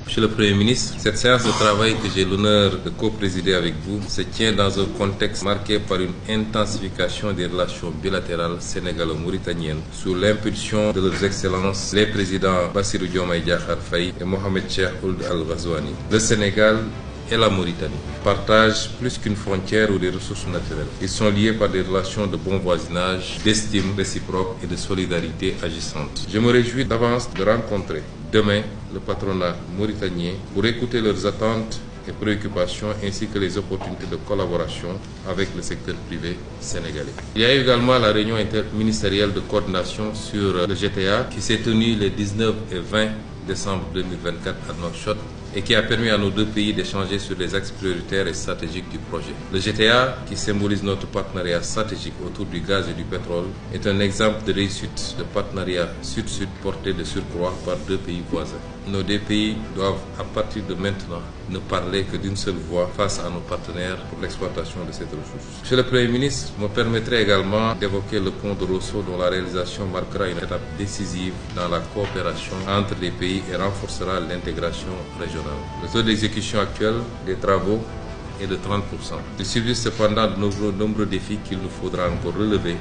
Monsieur le Premier ministre, cette séance de travail que j'ai l'honneur de co-présider avec vous se tient dans un contexte marqué par une intensification des relations bilatérales sénégalo-mauritaniennes sous l'impulsion de leurs excellences les présidents Bassirou Diomaye Diakhar Faye et Mohamed Cheikh Ould Al Ghazouani. Le Sénégal et la Mauritanie partagent plus qu'une frontière ou des ressources naturelles. Ils sont liés par des relations de bon voisinage, d'estime réciproque et de solidarité agissante. Je me réjouis d'avance de rencontrer demain le patronat mauritanien pour écouter leurs attentes et préoccupations ainsi que les opportunités de collaboration avec le secteur privé sénégalais. Il y a également la réunion interministérielle de coordination sur le GTA qui s'est tenue les 19 et 20 décembre 2024 à Nouakchott et qui a permis à nos deux pays d'échanger sur les axes prioritaires et stratégiques du projet. Le GTA, qui symbolise notre partenariat stratégique autour du gaz et du pétrole, est un exemple de réussite de partenariat sud-sud porté de surcroît par deux pays voisins. Nos deux pays doivent, à partir de maintenant, ne parler que d'une seule voix face à nos partenaires pour l'exploitation de cette ressource. Monsieur le Premier ministre, me permettrait également d'évoquer le pont de Rosso dont la réalisation marquera une étape décisive dans la coopération entre les pays et renforcera l'intégration régionale. Le taux d'exécution actuel des travaux est de 30%. Il subsiste cependant de nombreux défis qu'il nous faudra encore relever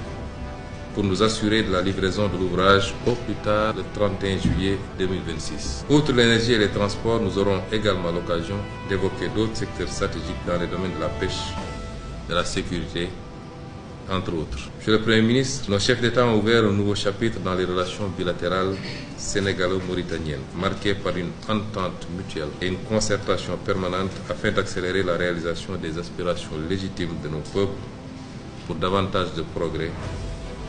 pour nous assurer de la livraison de l'ouvrage au plus tard le 31 juillet 2026. Outre l'énergie et les transports, nous aurons également l'occasion d'évoquer d'autres secteurs stratégiques dans les domaines de la pêche, de la sécurité, entre autres. Monsieur le Premier ministre, nos chefs d'État ont ouvert un nouveau chapitre dans les relations bilatérales sénégalo-mauritaniennes, marquées par une entente mutuelle et une concertation permanente afin d'accélérer la réalisation des aspirations légitimes de nos peuples pour davantage de progrès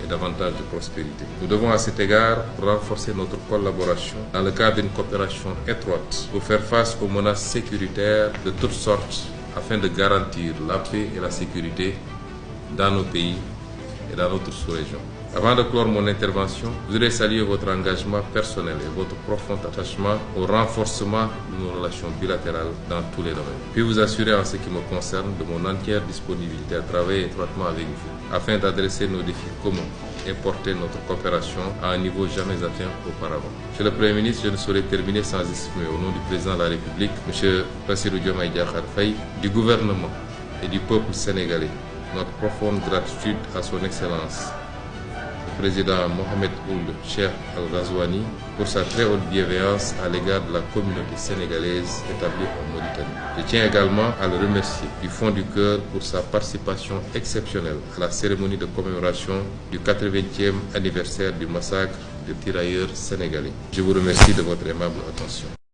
et davantage de prospérité. Nous devons à cet égard renforcer notre collaboration dans le cadre d'une coopération étroite pour faire face aux menaces sécuritaires de toutes sortes afin de garantir la paix et la sécurité dans nos pays et dans notre sous-région. Avant de clore mon intervention, je voudrais saluer votre engagement personnel et votre profond attachement au renforcement de nos relations bilatérales dans tous les domaines. Puis vous assurer en ce qui me concerne de mon entière disponibilité à travailler étroitement avec vous afin d'adresser nos défis communs et porter notre coopération à un niveau jamais atteint auparavant. Monsieur le Premier ministre, je ne saurais terminer sans exprimer au nom du Président de la République, M. Bassirou Diomaye Diakhar Faye, du gouvernement et du peuple sénégalais, notre profonde gratitude à son Excellence, le Président Mohamed Ould Cheikh Al Ghazouani, pour sa très haute bienveillance à l'égard de la communauté sénégalaise établie en Mauritanie. Je tiens également à le remercier du fond du cœur pour sa participation exceptionnelle à la cérémonie de commémoration du 80e anniversaire du massacre des tirailleurs sénégalais. Je vous remercie de votre aimable attention.